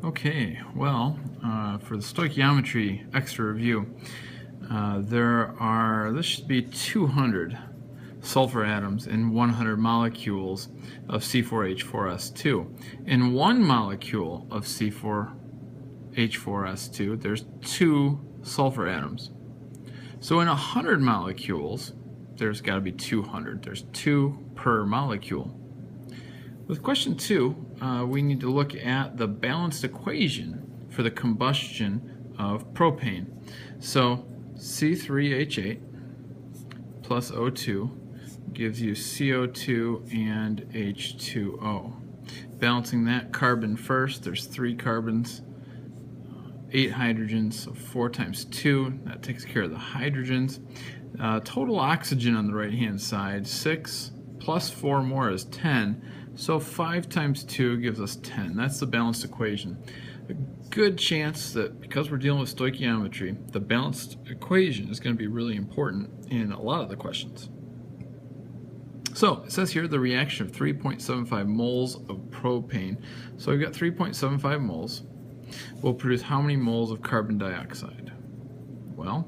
Okay, well, for the stoichiometry extra review, this should be 200 sulfur atoms in 100 molecules of C4H4S2. In 1 molecule of C4H4S2, there's 2 sulfur atoms. So in 100 molecules, there's got to be 200. There's 2 per molecule. With question 2, we need to look at the balanced equation for the combustion of propane. So C3H8 plus O2 gives you CO2 and H2O. Balancing that carbon first, there's 3 carbons, 8 hydrogens, so 4 times 2, that takes care of the hydrogens. Total oxygen on the right hand side, 6 plus 4 more is 10, so 5 times 2 gives us 10. That's the balanced equation. A good chance that because we're dealing with stoichiometry, the balanced equation is going to be really important in a lot of the questions. So it says here the reaction of 3.75 moles of propane. So we've got 3.75 moles. Will produce how many moles of carbon dioxide? Well,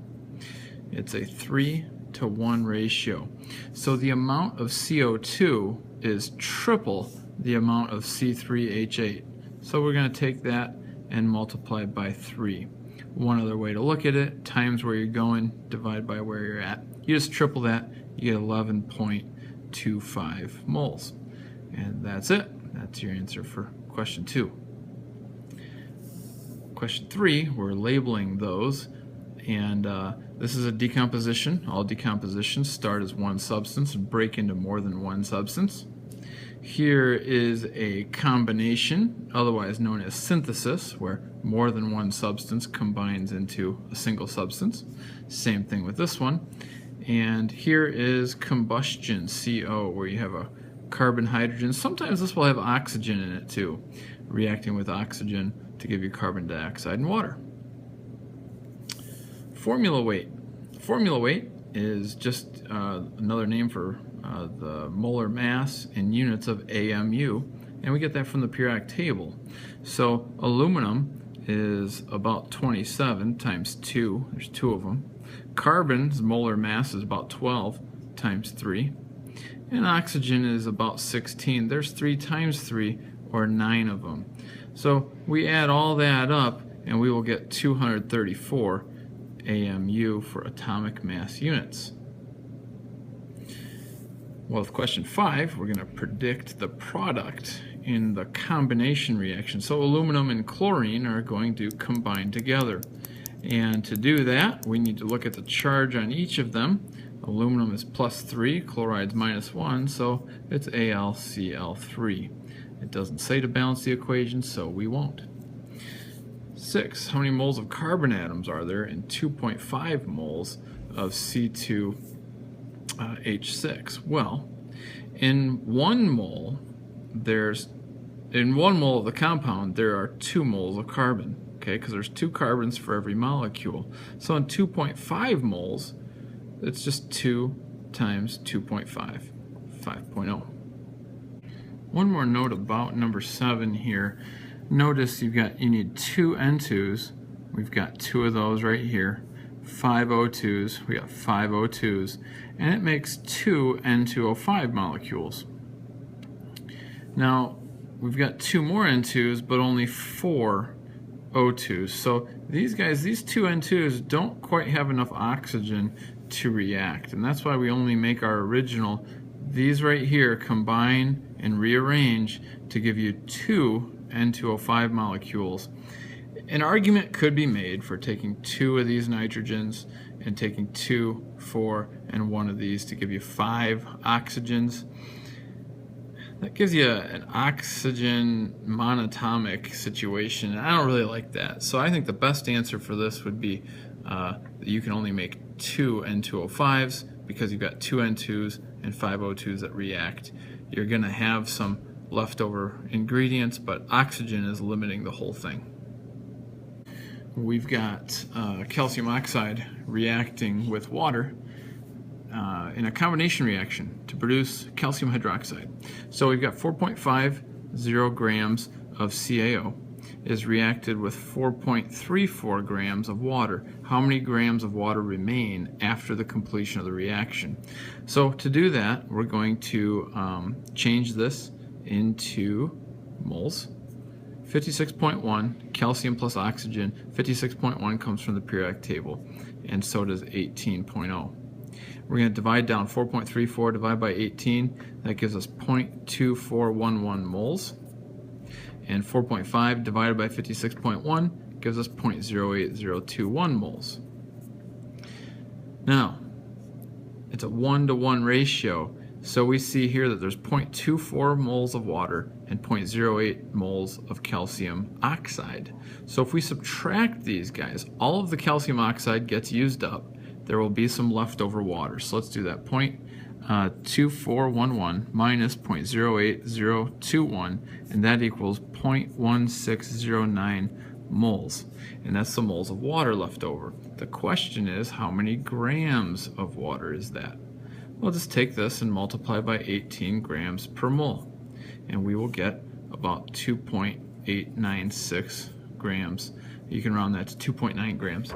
it's a 3-to-1 ratio. So the amount of CO2 is triple the amount of C3H8. So we're going to take that and multiply by 3. One other way to look at it, times where you're going, divide by where you're at. You just triple that, you get 11.25 moles. And that's it. That's your answer for question 2. Question 3, we're labeling those, and this is a decomposition. All decompositions start as one substance and break into more than one substance. Here is a combination, otherwise known as synthesis, where more than one substance combines into a single substance. Same thing with this one. And here is combustion, CO, where you have a carbon, hydrogen. Sometimes this will have oxygen in it too, reacting with oxygen to give you carbon dioxide and water. Formula weight. Formula weight is just another name for the molar mass in units of AMU, and we get that from the periodic table. So aluminum is about 27 times 2, there's 2 of them. Carbon's molar mass is about 12 times 3. And oxygen is about 16. There's 3 times 3, or 9 of them. So we add all that up, and we will get 234 AMU for atomic mass units. Well, with question 5, we're going to predict the product in the combination reaction. So aluminum and chlorine are going to combine together. And to do that, we need to look at the charge on each of them. Aluminum is +3, chloride's -1, so it's AlCl3. It doesn't say to balance the equation, so we won't. 6, how many moles of carbon atoms are there in 2.5 moles of C2H6? Well, in 1 mole of the compound, there are 2 moles of carbon, okay, because there's 2 carbons for every molecule. So in 2.5 moles, it's just 2 times 2.5, 5.0. One more note about number 7 here. Notice you need 2 N2s. We've got 2 of those right here. 5 O2s. We got 5 O2s. And it makes 2 N2O5 molecules. Now, we've got 2 more N2s, but only 4 O2s. So these 2 N2s don't quite have enough oxygen to react. And that's why we only make our original. These right here combine and rearrange to give you 2 N2O5 molecules. An argument could be made for taking 2 of these nitrogens and taking 2, 4, and 1 of these to give you 5 oxygens. That gives you an oxygen monatomic situation. I don't really like that. So I think the best answer for this would be that you can only make 2 N2O5s because you've got 2 N2s and 5 O2s that react. You're going to have some leftover ingredients, but oxygen is limiting the whole thing. We've got calcium oxide reacting with water in a combination reaction to produce calcium hydroxide. So we've got 4.50 grams of CaO. is reacted with 4.34 grams of water. How many grams of water remain after the completion of the reaction? So to do that, we're going to change this into moles. 56.1 calcium plus oxygen. 56.1 comes from the periodic table, and so does 18.0. We're going to divide down 4.34 divided by 18. That gives us 0.2411 moles. And 4.5 divided by 56.1 gives us 0.08021 moles. Now, it's a 1-to-1 ratio. So we see here that there's 0.24 moles of water and 0.08 moles of calcium oxide. So if we subtract these guys, all of the calcium oxide gets used up. There will be some leftover water. So let's do that. 0.2411 minus 0.08021, and that equals 0.1609 moles. And that's the moles of water left over. The question is, how many grams of water is that? We'll just take this and multiply by 18 grams per mole, and we will get about 2.896 grams. You can round that to 2.9 grams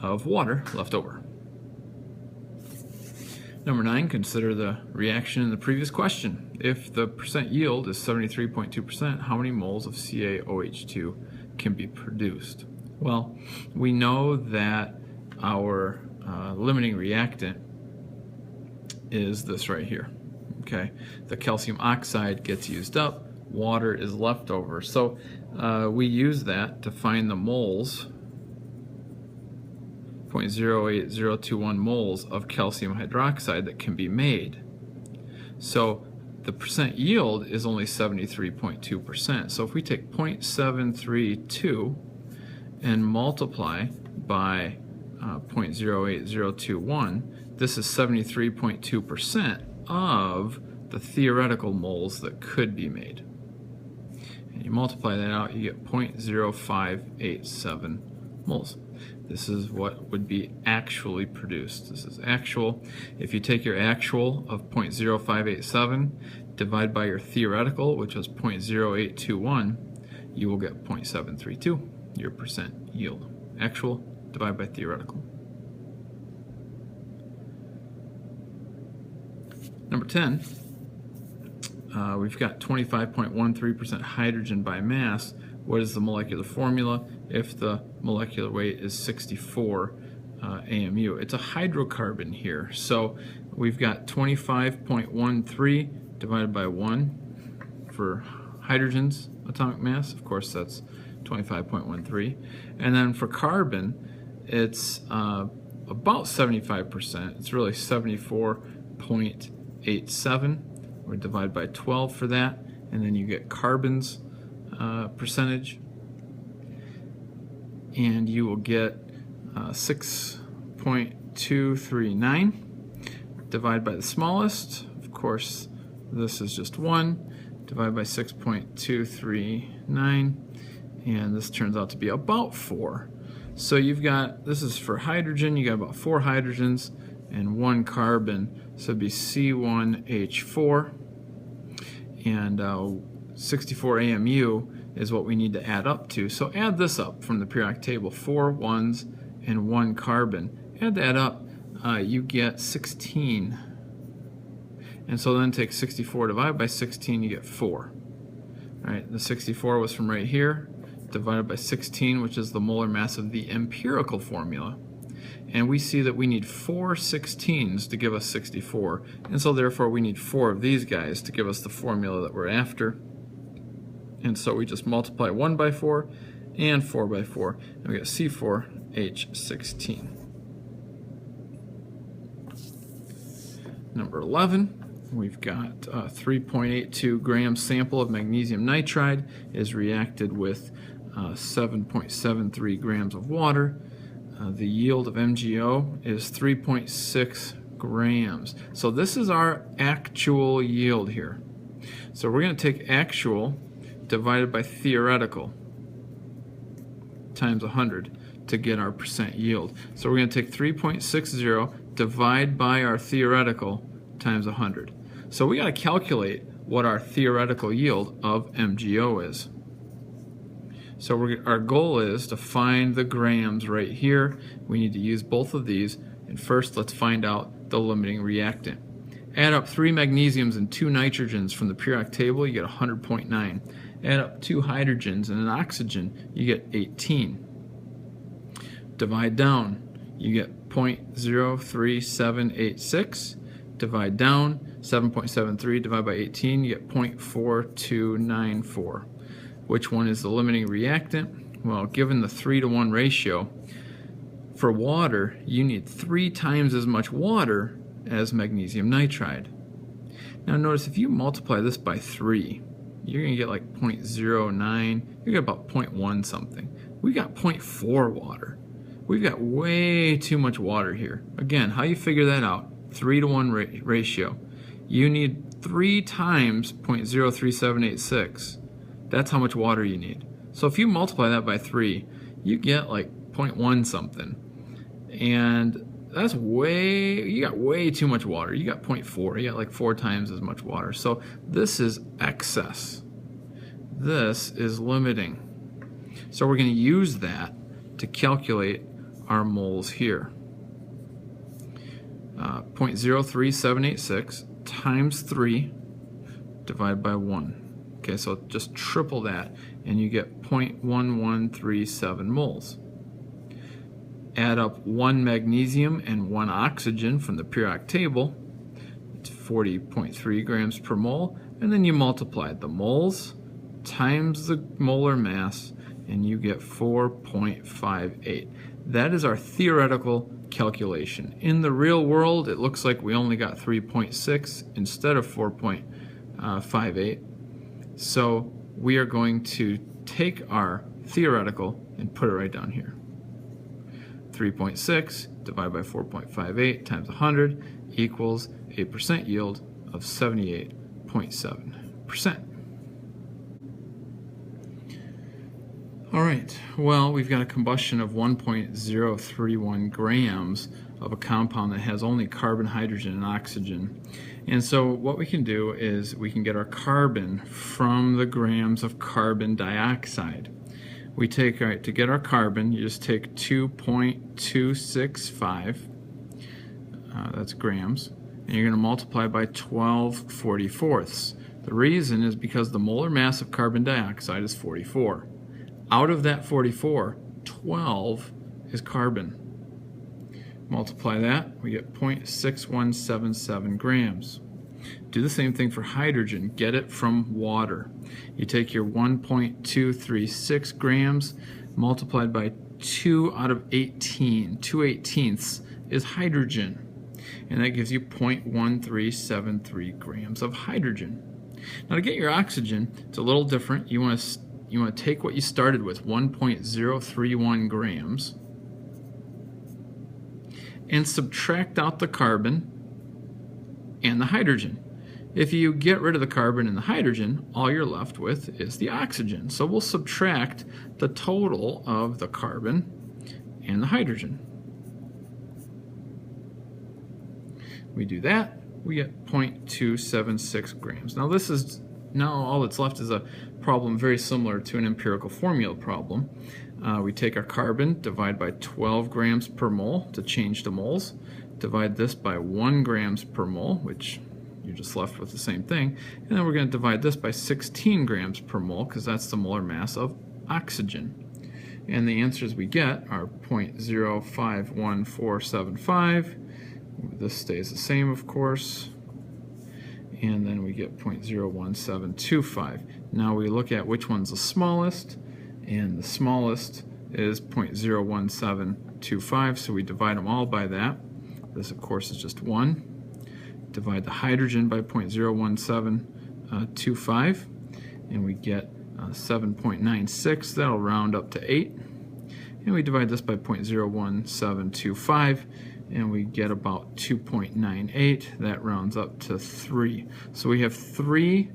of water left over. Number 9, consider the reaction in the previous question. If the percent yield is 73.2%, how many moles of CaOH2 can be produced? Well, we know that our limiting reactant is this right here. Okay, the calcium oxide gets used up, water is left over. So we use that to find the moles, 0.08021 moles of calcium hydroxide that can be made. So the percent yield is only 73.2%. So if we take 0.732 and multiply by 0.08021, this is 73.2% of the theoretical moles that could be made. And you multiply that out, you get 0.0587 moles. This is what would be actually produced. This is actual. If you take your actual of 0.0587, divide by your theoretical, which was 0.0821, you will get 0.732, your percent yield. Actual divided by theoretical. Number 10, we've got 25.13% hydrogen by mass. What is the molecular formula if the molecular weight is 64 AMU? It's a hydrocarbon here. So we've got 25.13 divided by 1 for hydrogen's atomic mass. Of course, that's 25.13. And then for carbon, it's about 75%. It's really 74.87. We divide by 12 for that, and then you get carbon's percentage, and you will get 6.239. Divide by the smallest. Of course, this is just 1. Divide by 6.239, and this turns out to be about 4. So you've got, this is for hydrogen, you got about 4 hydrogens and 1 carbon, so it'd be C1H4, and 64 AMU is what we need to add up to. So add this up from the periodic table, 4 ones and 1 carbon. Add that up, you get 16. And so then take 64 divided by 16, you get 4. All right, the 64 was from right here, divided by 16, which is the molar mass of the empirical formula. And we see that we need 4 16s to give us 64. And so therefore we need 4 of these guys to give us the formula that we're after. And so we just multiply 1 by 4 and 4 by 4. And we get C4H16. Number 11. We've got 3.82 gram sample of magnesium nitride is reacted with 7.73 grams of water. The yield of MgO is 3.6 grams. So this is our actual yield here. So we're going to take actual divided by theoretical times 100 to get our percent yield. So we're going to take 3.60, divide by our theoretical times 100. So we got to calculate what our theoretical yield of MgO is. So our goal is to find the grams right here. We need to use both of these. And first, let's find out the limiting reactant. Add up 3 magnesiums and 2 nitrogens from the periodic table, you get 100.9. Add up 2 hydrogens and an oxygen, you get 18. Divide down, you get 0.03786. Divide down, 7.73 divided by 18, you get 0.4294. Which one is the limiting reactant? Well, given the 3-to-1 ratio, for water, you need 3 times as much water as magnesium nitride. Now notice if you multiply this by 3, you're going to get like 0.09, you get about 0.1 something. We got 0.4 water. We've got way too much water here. Again, how you figure that out? 3-to-1 ratio. You need 3 times 0.03786. That's how much water you need. So if you multiply that by 3, you get like 0.1 something. And that's you got way too much water. You got 0.4, you got like 4 times as much water. So this is excess. This is limiting. So we're going to use that to calculate our moles here. 0.03786 times 3 divided by 1. Okay, so just triple that and you get 0.1137 moles. Add up 1 magnesium and 1 oxygen from the periodic table. It's 40.3 grams per mole. And then you multiply the moles times the molar mass and you get 4.58. That is our theoretical calculation. In the real world, it looks like we only got 3.6 instead of 4.58. So we are going to take our theoretical and put it right down here. 3.6 divided by 4.58 times 100 equals a percent yield of 78.7%. All right, well, we've got a combustion of 1.031 grams of a compound that has only carbon, hydrogen, and oxygen. And so what we can do is we can get our carbon from the grams of carbon dioxide. We take, to get our carbon, you just take 2.265, that's grams, and you're going to multiply by 12/44. The reason is because the molar mass of carbon dioxide is 44. Out of that 44, 12 is carbon. Multiply that, we get 0.6177 grams. Do the same thing for hydrogen. Get it from water. You take your 1.236 grams multiplied by 2 out of 18. 2/18 is hydrogen. And that gives you 0.1373 grams of hydrogen. Now to get your oxygen, it's a little different. You want to take what you started with, 1.031 grams, and subtract out the carbon and the hydrogen. If you get rid of the carbon and the hydrogen, all you're left with is the oxygen. So we'll subtract the total of the carbon and the hydrogen. We do that, we get 0.276 grams. Now all that's left is a problem very similar to an empirical formula problem. We take our carbon, divide by 12 grams per mole to change to moles, divide this by 1 grams per mole, which you're just left with the same thing, and then we're going to divide this by 16 grams per mole because that's the molar mass of oxygen. And the answers we get are 0.051475. This stays the same, of course. And then we get 0.01725. Now we look at which one's the smallest, and the smallest is 0.01725, so we divide them all by that. This, of course, is just 1. Divide the hydrogen by 0.01725, and we get 7.96. That'll round up to 8. And we divide this by 0.01725, and we get about 2.98. That rounds up to 3. So we have 3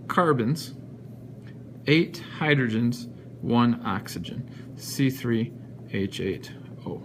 carbons, 8 hydrogens, 1 oxygen, C3H8O.